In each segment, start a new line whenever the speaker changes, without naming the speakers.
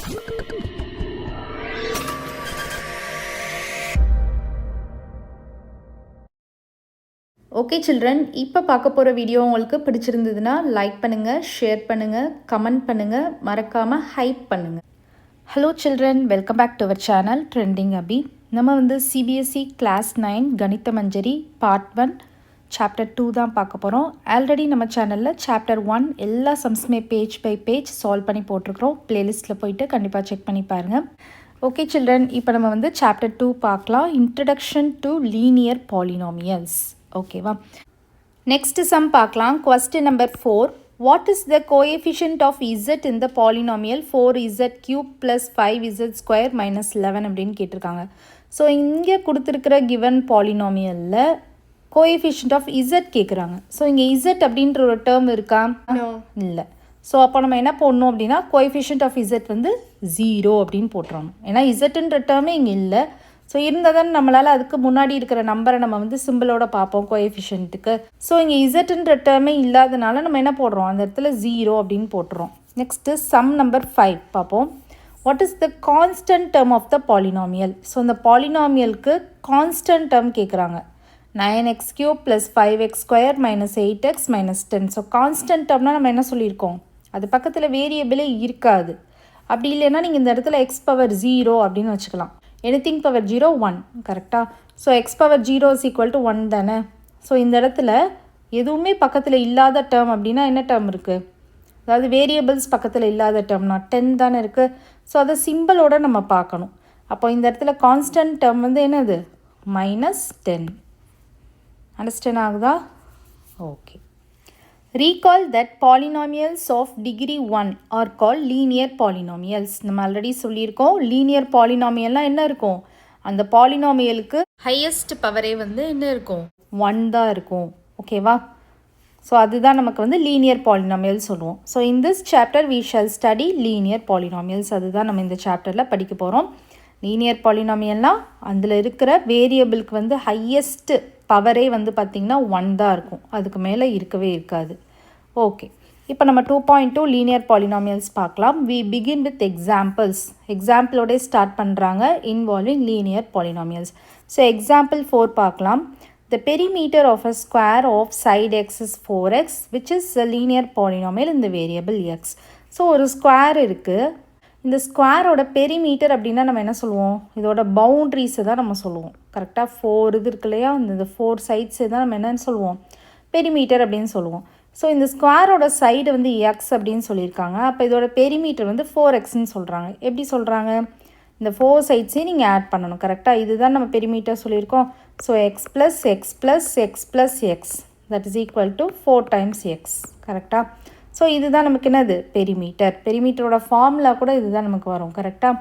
Okay children, இப்போ பார்க்க போகிற வீடியோ உங்களுக்கு பிடிச்சிருந்ததுன்னா லைக் பண்ணுங்கள், ஷேர் பண்ணுங்கள், கமெண்ட் பண்ணுங்கள், மறக்காமல் ஹைப் பண்ணுங்கள். Hello children, welcome back to our channel trending Abhi. நம்ம வந்து சிபிஎஸ்சி கிளாஸ் 9 கணித மஞ்சரி பார்ட் 1 சாப்டர் 2 தான் பார்க்க போகிறோம். ஆல்ரெடி நம்ம சேனலில் சாப்டர் 1 எல்லா சம்ஸுமே பேஜ் பை பேஜ் சால்வ் பண்ணி போட்டிருக்கிறோம். ப்ளேலிஸ்ட்டில் போயிட்டு கண்டிப்பாக செக் பண்ணி பாருங்கள். ஓகே சில்ட்ரன், இப்போ நம்ம வந்து சாப்டர் 2 பார்க்கலாம். Introduction to linear polynomials. ஓகேவா, நெக்ஸ்ட் சம் பார்க்கலாம். Question number 4. What is the coefficient of z in the polynomial 4z cube plus 5z square minus 11 அப்படின்னு கேட்டிருக்காங்க. ஸோ இங்கே கொடுத்துருக்கிற கிவன் பாலினாமியலில் கோஎஃபிஷியன்ட் ஆஃப் இசட் கேட்குறாங்க. ஸோ இங்கே இசட் அப்படின்ற ஒரு டேர்ம் இருக்கா? இல்லை. ஸோ அப்போ நம்ம என்ன போடணும் அப்படின்னா கோஎஃபிஷியன்ட் ஆஃப் இசட் வந்து 0 அப்படின்னு போட்டுறணும். ஏன்னா இசட்டுன்ற டேர்மே இங்கே இல்லை. ஸோ இருந்தால் தான் நம்மளால் அதுக்கு முன்னாடி இருக்கிற நம்பரை நம்ம வந்து சிம்பிளோட பார்ப்போம் கோஎஃபிஷியன்ட்டுக்கு. ஸோ இங்கே இசட்டுன்ற டேர்மே இல்லாதனால நம்ம என்ன போடுறோம், அந்த இடத்துல 0 அப்படின்னு போட்டுறோம். நெக்ஸ்ட்டு சம் நம்பர் 5 பார்ப்போம். What is the constant term of the polynomial? So இந்த பாலினாமியலுக்கு கான்ஸ்டன்ட் டேர்ம் கேட்குறாங்க. 9x cube plus 5x square minus 8x minus 10. So constant டேர்ம்னால் நம்ம என்ன சொல்லியிருக்கோம், அது பக்கத்தில் வேரியபிளே இருக்காது. அப்படி இல்லைன்னா நீங்கள் இந்த இடத்துல x பவர் 0 அப்படின்னு வச்சுக்கலாம். anything பவர் 0 1, கரெக்டாக? So X power 0 is equal to 1 தானே. ஸோ இந்த இடத்துல எதுவுமே பக்கத்தில் இல்லாத டேர்ம் அப்படின்னா என்ன டேர்ம் இருக்குது, அதாவது வேரியபிள்ஸ் பக்கத்தில் இல்லாத டேர்ம்னா 10 தானே இருக்குது. ஸோ அதை சிம்பிளோட நம்ம பார்க்கணும். அப்போ இந்த இடத்துல கான்ஸ்டன்ட் டேர்ம் வந்து என்னது, -10. அண்டர்ஸ்டாண்ட் ஆகுதா? Okay. Recall that polynomials of degree 1 are called linear polynomials. நம்ம ஆல்ரெடி சொல்லியிருக்கோம், லீனியர் பாலினாமியல்னால் என்ன இருக்கும், அந்த பாலினாமியலுக்கு ஹையஸ்ட் பவரே வந்து என்ன இருக்கும், 1 தான் இருக்கும். ஓகேவா? ஸோ அதுதான் நமக்கு வந்து லீனியர் பாலினாமியல் சொல்லுவோம். So in this chapter we shall study linear polynomials. அதுதான் நம்ம இந்த சாப்டரில் படிக்க போகிறோம். லீனியர் பாலினாமியல்னால் அதில் இருக்கிற வேரியபிளுக்கு வந்து ஹையஸ்ட் பவரே வந்து பார்த்திங்கன்னா 1 தான் இருக்கும், அதுக்கு மேலே இருக்கவே இருக்காது. ஓகே, இப்போ நம்ம 2.2 லீனியர் பாலினாமியல்ஸ் பார்க்கலாம். We begin with examples. எக்ஸாம்பிளோட ஸ்டார்ட் பண்ணுறாங்க involving linear polynomials. So example 4 பார்க்கலாம். The perimeter of a square of side x is 4x which is a linear polynomial in the variable x. So ஒரு square இருக்குது. இந்த ஸ்கொயரோட perimeter அப்படின்னா நம்ம என்ன சொல்லுவோம், இதோட பவுண்ட்ரிஸை தான் நம்ம சொல்லுவோம். கரெக்டாக 4 இது இருக்கு இல்லையா, இந்த 4 சைட்ஸை தான் நம்ம என்னன்னு சொல்லுவோம், பெரிமீட்டர் அப்படின்னு சொல்லுவோம். ஸோ இந்த ஸ்கொயரோட சைடு வந்து எக்ஸ் அப்படின்னு சொல்லியிருக்காங்க. அப்போ இதோட பெரிமீட்டர் வந்து 4xன்னு சொல்கிறாங்க. எப்படி சொல்கிறாங்க, இந்த 4 சைட்ஸையும் நீங்கள் ஆட் பண்ணணும். கரெக்டாக இதுதான் நம்ம பெரிமீட்டர் சொல்லியிருக்கோம். So X plus X plus X plus X that is equal to 4 times X. கரெக்டாக? ஸோ இதுதான் நமக்கு என்னது, பெரிமீட்டர். பெரிமீட்டரோட ஃபார்முலா கூட இதுதான் நமக்கு வரும். கரெக்டாக?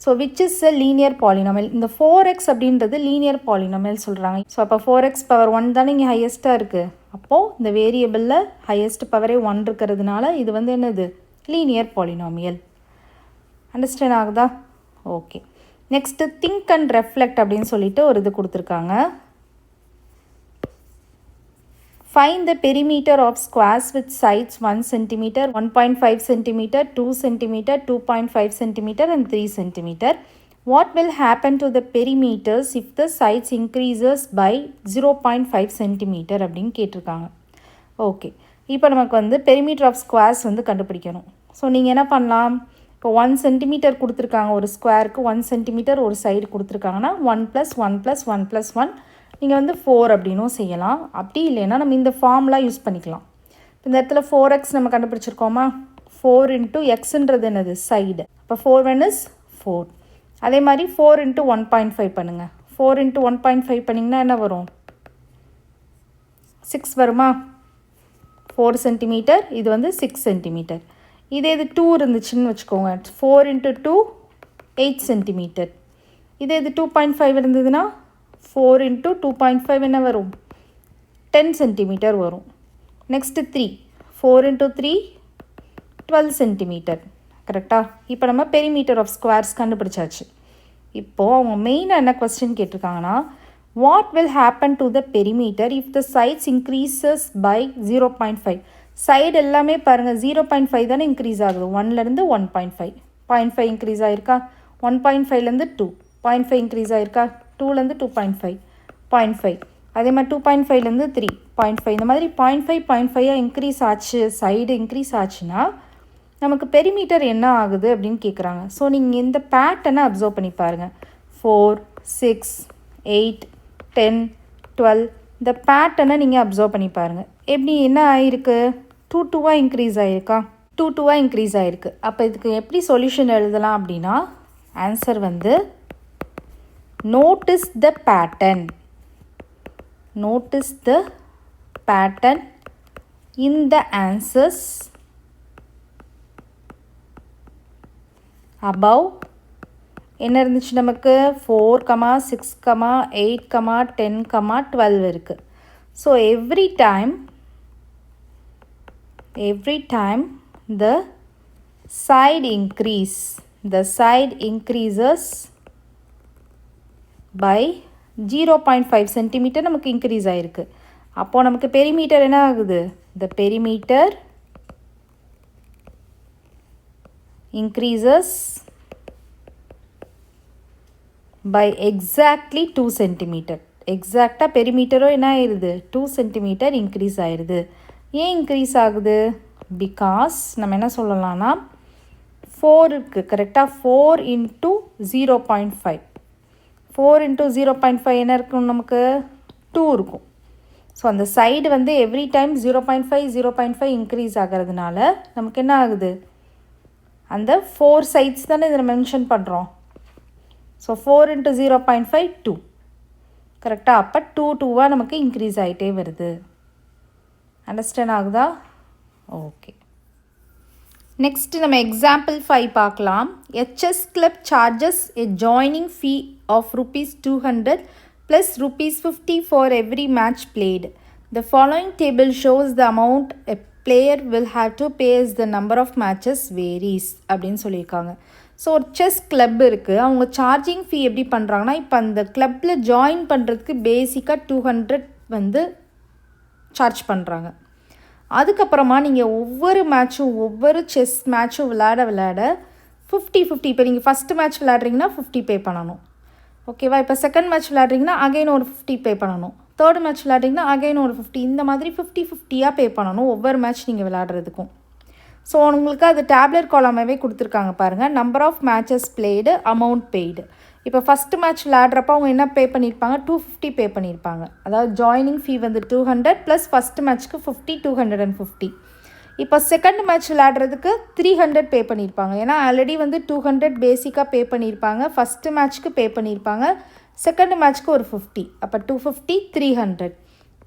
So which is a linear polynomial. இந்த 4x அப்படின்றது லீனியர் பாலினாமியல் சொல்கிறாங்க. ஸோ அப்போ 4x பவர் 1 தானே இங்கே ஹையஸ்ட்டாக இருக்குது. அப்போது இந்த வேரியபிளில் ஹையஸ்ட் பவரே 1 இருக்கிறதுனால இது வந்து என்னது, லீனியர் பாலினாமியல். அண்டர்ஸ்டாண்ட் ஆகுதா? Okay. Next think and reflect அப்படின்னு சொல்லிட்டு ஒரு இது கொடுத்துருக்காங்க. Find the perimeter of squares with sides 1 cm, 1.5 cm, 2 cm, 2.5 cm and 3 cm. What will happen to the perimeters if the sides increases by 0.5 cm அப்படின்னு கேட்டிருக்காங்க. Okay, இப்போ நமக்கு வந்து பெரிமீட்டர் ஆஃப் ஸ்கொயர்ஸ் வந்து கண்டுபிடிக்கணும். ஸோ நீங்கள் என்ன பண்ணலாம், இப்போ 1 cm கொடுத்துருக்காங்க ஒரு ஸ்கொயருக்கு, 1 cm ஒரு சைடு கொடுத்துருக்காங்கன்னா 1 + 1 + 1 + 1 நீங்கள் வந்து 4 அப்படின்னும் செய்யலாம். அப்படி இல்லைன்னா நம்ம இந்த ஃபார்ம்லாம் யூஸ் பண்ணிக்கலாம். இந்த இடத்துல 4x நம்ம கண்டுபிடிச்சிருக்கோமா, 4 × xன்றது என்னது, சைடு. அப்போ 4 1 is 4. அதே மாதிரி 4 × 1.5 பண்ணுங்கள். 4 × 1.5 பண்ணிங்கன்னா என்ன வரும், 6 வருமா. 4 cm, இது வந்து 6 cm. இதே இது 2 இருந்துச்சுன்னு வச்சுக்கோங்க, 4 × 2 8 cm. இதே இது 2.5 இருந்ததுன்னா 4 × 2.5 என்ன வரும், 10 cm வரும். Next 3, 4 × 3 12 cm. கரெக்டாக? இப்போ நம்ம பெரிமீட்டர் ஆஃப் ஸ்கொயர்ஸ் கண்டுபிடிச்சாச்சு. இப்போது அவங்க மெயினாக என்ன கொஸ்டின் கேட்டிருக்காங்கன்னா, what will happen to the perimeter if the sides increases by 0.5. Side எல்லாமே பாருங்கள் 0.5 தானே இன்க்ரீஸ் ஆகுது, 1லேருந்து 1.5. 0.5 இன்க்ரீஸ் ஆகிருக்கா, 1.5லேருந்து 2, 0.5 இன்க்ரீஸ் ஆகிருக்கா, 2லேருந்து 2.5, 0.5, அதே மாதிரி 2.5லேருந்து 3, 0.5, இந்த மாதிரி 0.5 இன்க்ரீஸ் ஆச்சு, சைடு இன்க்ரீஸ் ஆச்சுன்னா நமக்கு பெரிமீட்டர் என்ன ஆகுது அப்படின்னு கேட்குறாங்க. ஸோ நீங்கள் இந்த பேட்டர்னை அப்சர்வ் பண்ணி பாருங்கள். 4, 6, 8, 10, 12 இந்த பேட்டர்னை நீங்கள் அப்சர்வ் பண்ணி பாருங்கள். எப்படி என்ன ஆகிருக்கு, 2 இன்க்ரீஸ் ஆகிருக்கா, 2 இன்க்ரீஸ் ஆகிருக்கு. அப்போ இதுக்கு எப்படி சொல்யூஷன் எழுதலாம் அப்படின்னா, ஆன்சர் வந்து notice the pattern, notice the pattern in the answers above. என்ன இருந்துச்சு நமக்கு, 4, 6, 8, 10, 12 இருக்குது. So every time the side increases by 0.5 centimetre நமக்கு இன்க்ரீஸ் ஆகிருக்கு. அப்போது நமக்கு பெரிமீட்டர் என்ன ஆகுது, the perimeter increases by exactly 2 centimetre. எக்ஸாக்டாக பெரிமீட்டரும் என்ன ஆயிடுது, 2 சென்டிமீட்டர் இன்க்ரீஸ் ஆயிடுது. ஏன் இன்க்ரீஸ் ஆகுது, பிகாஸ் நம்ம என்ன சொல்லலாம்னா 4 இருக்குது கரெக்டாக, 4 × 0.5, 4 × 0.5 என்ன இருக்கும், நமக்கு 2 இருக்கும். ஸோ அந்த சைடு வந்து எவ்ரி டைம் 0.5 இன்க்ரீஸ் ஆகிறதுனால நமக்கு என்ன ஆகுது, அந்த 4 சைட்ஸ் தானே இதில் மென்ஷன் பண்ணுறோம். ஸோ 4 × 0.5 2 கரெக்டாக. அப்போ 2 நமக்கு இன்க்ரீஸ் ஆகிட்டே வருது. அண்டர்ஸ்டாண்ட் ஆகுதா? ஓகே. நெக்ஸ்ட் நம்ம எக்ஸாம்பிள் 5 பார்க்கலாம். Chess club charges a joining fee of ₹200 + ₹50 for every match played. The following table shows the amount a player will have to pay as the number of matches varies அப்படின்னு சொல்லியிருக்காங்க. So ஒரு chess club இருக்குது, அவங்க charging ஃபீ எப்படி பண்ணுறாங்கன்னா, இப்போ அந்த கிளப்பில் ஜாயின் பண்ணுறதுக்கு பேசிக்காக 200 வந்து சார்ஜ் பண்ணுறாங்க. அதுக்கப்புறமா நீங்கள் ஒவ்வொரு மேட்சும் ஒவ்வொரு செஸ் மேட்சும் விளையாட 50 இப்போ நீங்கள் ஃபஸ்ட்டு மேட்ச் விளையாடுறீங்கன்னா 50 பே பண்ணணும். ஓகேவா? இப்போ செகண்ட் மேட்ச் விளையாடுறீங்கன்னா அகைன் ஒரு 50 பே பண்ணணும். தேர்ட் மேட்ச் விளையாடுறீங்கன்னா அகைன் ஒரு 50, இந்த மாதிரி 50 பே பண்ணணும் ஒவ்வொரு மேட்ச் நீங்கள் விளையாடுறதுக்கும். ஸோ உங்களுக்கு அது டேப்லெட் காலமாகவே கொடுத்துருக்காங்க பாருங்கள். Number of matches played, amount paid. இப்போ ஃபஸ்ட்டு மேட்ச் விளையாடுறப்ப அவங்க என்ன பே பண்ணியிருப்பாங்க, 250 பே பண்ணியிருப்பாங்க. அதாவது ஜாயினிங் ஃபீ வந்து 200 + ஃபஸ்ட்டு மேட்ச்க்கு 50, 250. இப்போ செகண்ட் மேட்ச் விளையாடுறதுக்கு 300 பே பண்ணியிருப்பாங்க. ஏன்னா ஆல்ரெடி வந்து 200 பேசிக்காக பே பண்ணியிருப்பாங்க, ஃபஸ்ட்டு மேட்ச்க்கு பே பண்ணியிருப்பாங்க, செகண்ட் மேட்ச்க்கு ஒரு 50, அப்போ 250, 300.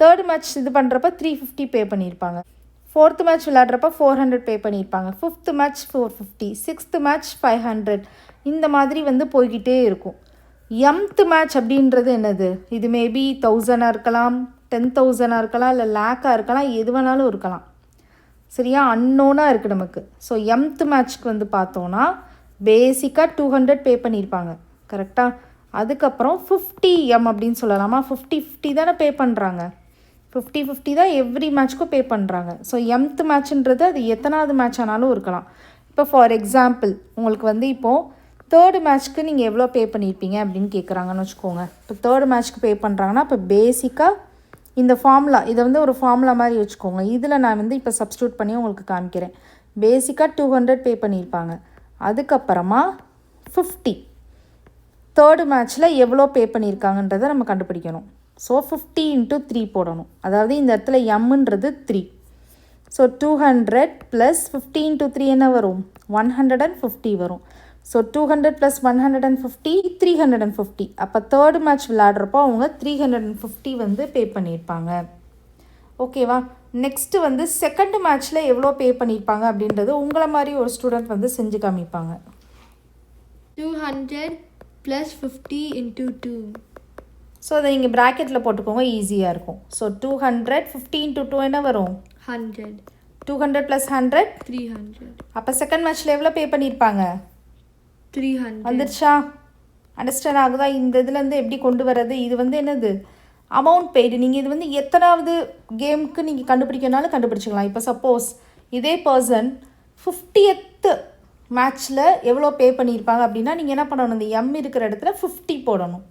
தேர்ட் மேட்ச் இது பண்ணுறப்ப 350 பே பண்ணியிருப்பாங்க. ஃபோர்த்து மேட்ச் விளையாடுறப்ப 400 பே பண்ணியிருப்பாங்க. ஃபிஃப்த்து மேட்ச் 450, சிக்ஸ்த்து மேட்ச் 500, இந்த மாதிரி வந்து போய்கிட்டே இருக்கும். எம்த்து மேட்ச் அப்படின்றது என்னது, இது மேபி 1000 இருக்கலாம், 10,000 இருக்கலாம், இல்லை லேக்காக இருக்கலாம், எது வேணாலும் இருக்கலாம். சரியா? அன்னோனாக இருக்குது நமக்கு. ஸோ எம்த்து மேட்ச்க்கு வந்து பார்த்தோன்னா பேசிக்காக 200 பே பண்ணியிருப்பாங்க. கரெக்டாக? அதுக்கப்புறம் 50M அப்படின்னு சொல்லலாமா, 50 தானே பே பண்ணுறாங்க. 50 தான் எவ்ரி மேட்ச்க்கும் பே பண்ணுறாங்க. ஸோ எம்த்து மேட்ச்ன்றது அது எத்தனாவது மேட்ச் ஆனாலும் இருக்கலாம். இப்போ ஃபார் எக்ஸாம்பிள் உங்களுக்கு வந்து இப்போது தேர்டு மேட்ச்க்கு நீங்கள் எவ்வளோ பே பண்ணியிருப்பீங்க அப்படின்னு கேட்குறாங்கன்னு வச்சுக்கோங்க. இப்போ தேர்டு மேட்ச்க்கு பே பண்ணுறாங்கன்னா இப்போ பேசிக்காக இந்த ஃபார்முலா, இதை வந்து ஒரு ஃபார்முலா மாதிரி வச்சுக்கோங்க. இதில் நான் வந்து இப்போ சப்ஸ்டியூட் பண்ணி உங்களுக்கு காமிக்கிறேன். பேசிக்காக 200 பே பண்ணியிருப்பாங்க. அதுக்கப்புறமா 50 தேர்டு மேட்ச்சில் எவ்வளோ பே பண்ணியிருக்காங்கன்றதை நம்ம கண்டுபிடிக்கணும். ஸோ 50 × 3 போடணும். அதாவது இந்த இடத்துல எம்ன்றது 3. ஸோ 200 + 50 × 3 என்ன வரும், 150 வரும். ஸோ 200 + 150 350. அப்போ தேர்டு மேட்ச் விளையாடுறப்போ அவங்க 350 வந்து பே பண்ணியிருப்பாங்க. ஓகேவா? நெக்ஸ்ட்டு வந்து செகண்ட் மேட்ச்சில் எவ்வளோ பே பண்ணியிருப்பாங்க அப்படின்றது உங்களை மாதிரி ஒரு ஸ்டூடெண்ட் வந்து செஞ்சு காமிப்பாங்க.
200 + 50 × 2.
ஸோ அதை நீங்கள் ப்ராக்கெட்டில் போட்டுக்கோங்க, ஈஸியாக இருக்கும். ஸோ 200 50 × 2 என்ன வரும்,
100.
200 + 100
300.
அப்போ செகண்ட் மேட்ச்சில் எவ்வளோ பே பண்ணியிருப்பாங்க,
300.
வந்துருச்சா? அண்டர்ஸ்டாண்ட் ஆகுதா? இந்த இதுலேருந்து எப்படி கொண்டு வர்றது, இது வந்து என்னது அமௌண்ட் பெய்டு. நீங்கள் இது வந்து எத்தனாவது கேமுக்கு நீங்கள் கண்டுபிடிக்கனாலும் கண்டுபிடிச்சிக்கலாம். இப்போ சப்போஸ் இதே பர்சன் 50th மேட்ச்சில் எவ்வளோ பே பண்ணியிருப்பாங்க அப்படின்னா நீங்கள் என்ன பண்ணணும், இந்த எம் இருக்கிற இடத்துல 50 போடணும்.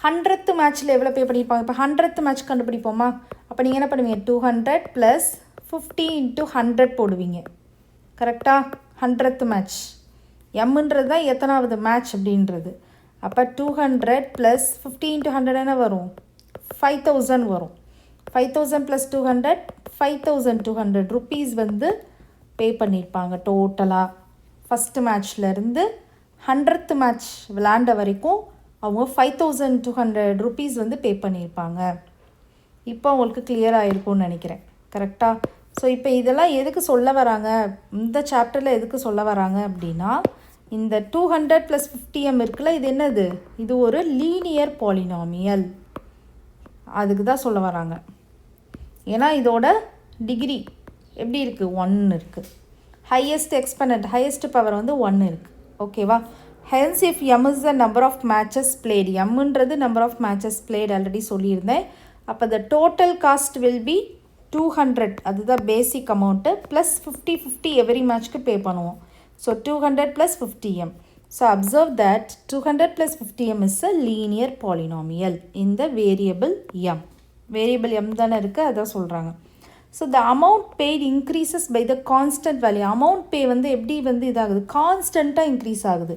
100th மேட்ச்சில் எவ்வளோ பே பண்ணியிருப்பாங்க, இப்போ 100th மேட்ச் கண்டுபிடிப்போமா, அப்போ நீங்கள் என்ன பண்ணுவீங்க, 200 + 50 × 100 போடுவீங்க. கரெக்டாக? 100th மேட்ச் எம்ன்றது தான் எத்தனாவது மேட்ச் அப்படின்றது. அப்போ 200 + 50 × 100 என்ன வரும், 5000 வரும். 5000 + 200 5200 ருபீஸ் வந்து பே பண்ணியிருப்பாங்க டோட்டலாக. ஃபஸ்ட்டு மேட்ச்லேருந்து 100th மேட்ச் விளையாண்ட வரைக்கும் அவங்க 5200 ருபீஸ் வந்து பே பண்ணியிருப்பாங்க. இப்போ அவங்களுக்கு கிளியர் ஆகிருக்கும்னு நினைக்கிறேன். கரெக்டாக? ஸோ இப்போ இதெல்லாம் எதுக்கு சொல்ல வராங்க, இந்த சாப்டரில் எதுக்கு சொல்ல வராங்க அப்படின்னா, இந்த 200 + 50m இருக்குல்ல, இது என்னது, இது ஒரு லீனியர் பாலினாமியல். அதுக்கு தான் சொல்ல வராங்க. ஏன்னா இதோட டிகிரி எப்படி இருக்குது, 1 இருக்குது. ஹையஸ்ட் எக்ஸ்பனண்ட், ஹையஸ்ட் பவர் வந்து 1 இருக்குது. ஓகேவா? Hence if M is the number of matches played, எம்ன்றது number of matches played already சொல்லியிருந்தேன். அப்போ the total cost will be 200, அதுதான் பேசிக் அமௌண்ட்டு, ப்ளஸ் 50 எவ்ரி மேட்ச்க்கு பே பண்ணுவோம். So 200 + 50m. So observe that 200 + 50m is a linear polynomial in the variable m. Variable m தானே இருக்குது, அதான் சொல்கிறாங்க. So the amount paid increases by the constant value. amount pay வந்து எப்படி வந்து இதாகுது, கான்ஸ்டண்ட்டாக இன்க்ரீஸ் ஆகுது.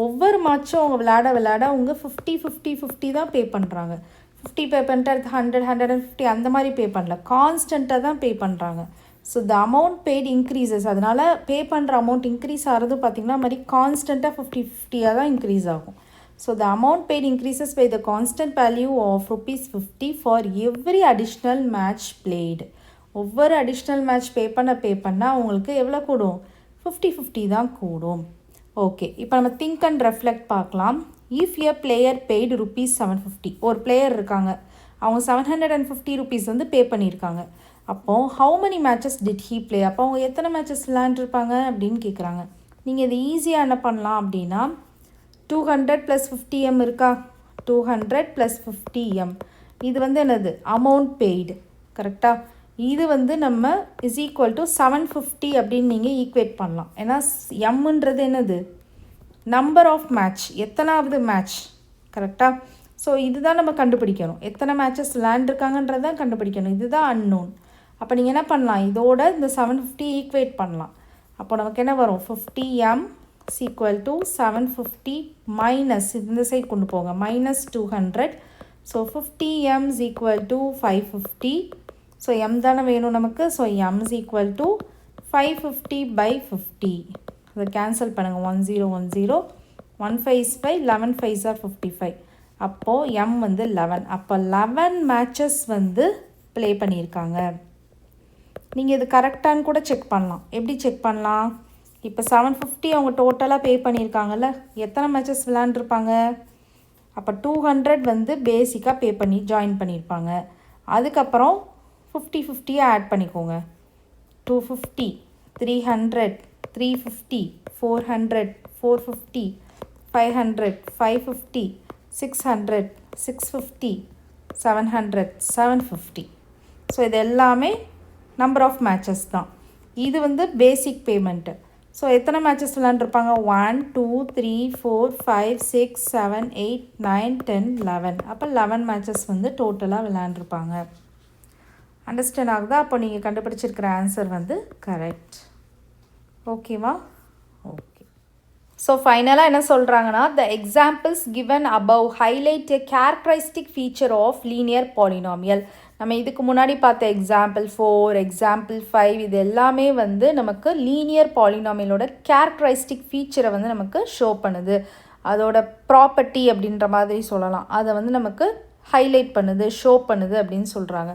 ஒவ்வொரு மேட்சும் அவங்க விளையாட அவங்க 50 தான் பே பண்ணுறாங்க. 50 பே பண்ணிட்டு அடுத்து 100 150 அந்த மாதிரி பே பண்ணல, கான்ஸ்டண்ட்டாக தான் பே பண்ணுறாங்க. So the amount paid increases, அதனால் பே பண்ணுற அமௌண்ட் இன்க்ரீஸ் ஆகிறது பார்த்திங்கன்னா மாதிரி கான்ஸ்டண்ட்டாக 50 தான் இன்க்ரீஸ் ஆகும். So the amount paid increases by the constant value of ₹50 for every additional match played. ஒவ்வொரு அடிஷ்னல் மேட்ச் பே பண்ணால் அவங்களுக்கு எவ்வளோ கூடும், 50 தான் கூடும். ஓகே, இப்போ நம்ம திங்க் அண்ட் ரெஃப்ளெக்ட் பார்க்கலாம். இஃப் எ பிளேயர் பெய்டு ₹750, ஒரு பிளேயர் இருக்காங்க, அவங்க 750 ருபீஸ் வந்து பே பண்ணியிருக்காங்க. அப்போது how many matches did he play, அப்போ அவங்க எத்தனை மேட்சஸ் விளையாண்டுருப்பாங்க அப்படின்னு கேட்குறாங்க. நீங்கள் இது ஈஸியாக என்ன பண்ணலாம் அப்படின்னா, 200 + 50m இருக்கா, 200 + 50m, இது வந்து என்னது, அமௌண்ட் பெய்டு. கரெக்டாக? இது வந்து நம்ம இஸ் ஈக்குவல் டு 750 அப்படின்னு நீங்கள் ஈக்குவேட் பண்ணலாம். ஏன்னா எம்ன்றது என்னது, நம்பர் ஆஃப் மேட்ச், எத்தனாவது மேட்ச். கரெக்டாக? ஸோ இதுதான் நம்ம கண்டுபிடிக்கணும், எத்தனை மேட்சஸ் விளையாண்டுருக்காங்கன்றது தான் கண்டுபிடிக்கணும். இதுதான் அன்னோன். அப்போ நீங்கள் என்ன பண்ணலாம், இதோட இந்த 750 ஈக்குவேட் பண்ணலாம். அப்போ நமக்கு என்ன வரும், 50m = 750 மைனஸ் இந்த சைட் கொண்டு போங்க, -200. So 50m = 550. ஸோ m தானே வேணும் நமக்கு. So m = 550/50. அதை கேன்சல் பண்ணுங்கள், 1010, 1 5 is 5, 11 5s are 55. அப்போது m வந்து 11. அப்போ 11 மேட்சஸ் வந்து ப்ளே பண்ணியிருக்காங்க. நீங்கள் இது கரெக்டானு கூட செக் பண்ணலாம். எப்படி செக் பண்ணலாம், இப்போ 750 அவங்க டோட்டலாக பே பண்ணியிருக்காங்கல்ல, எத்தனை மேட்சஸ் விளையாண்டுருப்பாங்க, அப்போ 200 வந்து பேசிக்காக பே பண்ணி ஜாயின் பண்ணியிருப்பாங்க. அதுக்கப்புறம் 50 ஆட் பண்ணிக்கோங்க, 250, 300, 350, 400, 450, 500, 550, 600, 650, 700, 750. ஸோ இது எல்லாமே நம்பர் ஆஃப் மேட்சஸ் தான். இது வந்து பேசிக் பேமெண்ட்டு. ஸோ எத்தனை மேட்சஸ் விளையாண்டுருப்பாங்க, 1 2 3 4 5 6 7 8 9 10 11. அப்போ 11 மேட்சஸ் வந்து டோட்டலாக விளையாண்டுருப்பாங்க. அண்டர்ஸ்டாண்ட் ஆகுதா? அப்போ நீங்கள் கண்டுபிடிச்சிருக்கிற ஆன்சர் வந்து கரெக்ட். ஓகேவா? ஓகே. ஸோ ஃபைனலாக என்ன சொல்கிறாங்கன்னா, the examples given above highlight a characteristic feature of linear polynomial. நம்ம இதுக்கு முன்னாடி பார்த்த எக்ஸாம்பிள் 4, எக்ஸாம்பிள் 5 இது எல்லாமே வந்து நமக்கு லீனியர் பாலினாமியலோட கேரக்டரிஸ்டிக் ஃபீச்சரை வந்து நமக்கு ஷோ பண்ணுது. அதோட ப்ராப்பர்ட்டி அப்படின்ற மாதிரி சொல்லலாம். அதை வந்து நமக்கு ஹைலைட் பண்ணுது, ஷோ பண்ணுது அப்படின்னு சொல்கிறாங்க.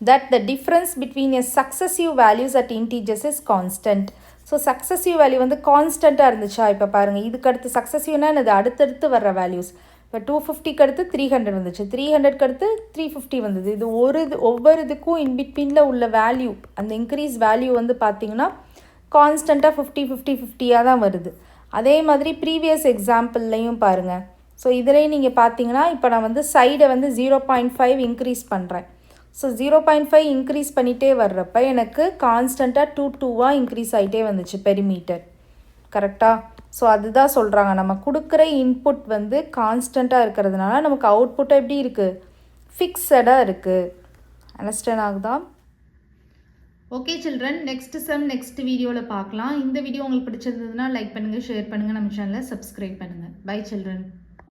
That the difference between a successive values at integers is constant. So successive value வந்து கான்ஸ்டண்ட்டாக இருந்துச்சா, இப்போ பாருங்கள், இதுக்கு அடுத்து சக்ஸஸிவ்னா இது அடுத்தடுத்து வர்ற வேல்யூஸ். இப்போ 250க்கு அடுத்து 300 வந்துச்சு, 300க்கு அடுத்து 350 வந்தது. இது ஒவ்வொரு இதுக்கும் இன்பிட்வீனில் உள்ள வேல்யூ, அந்த இன்க்ரீஸ் வேல்யூ வந்து பார்த்திங்கன்னா கான்ஸ்டண்ட்டாக 50 தான் வருது. அதே மாதிரி ப்ரீவியஸ் எக்ஸாம்பிள்லையும் பாருங்கள். ஸோ இதுலேயும் நீங்கள் பார்த்தீங்கன்னா, இப்போ நான் வந்து சைடை வந்து 0.5 இன்க்ரீஸ் பண்ணுறேன். ஸோ 0.5 இன்க்ரீஸ் பண்ணிகிட்டே வர்றப்ப எனக்கு கான்ஸ்டண்ட்டாக 2 இன்க்ரீஸ் ஆகிட்டே வந்துச்சு பெரிமீட்டர். கரெக்டாக? ஸோ அதுதான் சொல்கிறாங்க, நம்ம கொடுக்குற இன்புட் வந்து கான்ஸ்டண்ட்டாக இருக்கிறதுனால நமக்கு அவுட்புட் எப்படி இருக்குது, ஃபிக்ஸடாக இருக்குது. அண்டர்ஸ்டாண்ட் ஆகுதா? Okay children, next sum next வீடியோவில் பார்க்கலாம். இந்த வீடியோ உங்களுக்கு பிடிச்சிருந்ததுன்னா லைக் பண்ணுங்கள், ஷேர் பண்ணுங்கள், நம்ம சேனலை சப்ஸ்கிரைப் பண்ணுங்கள். Bye children.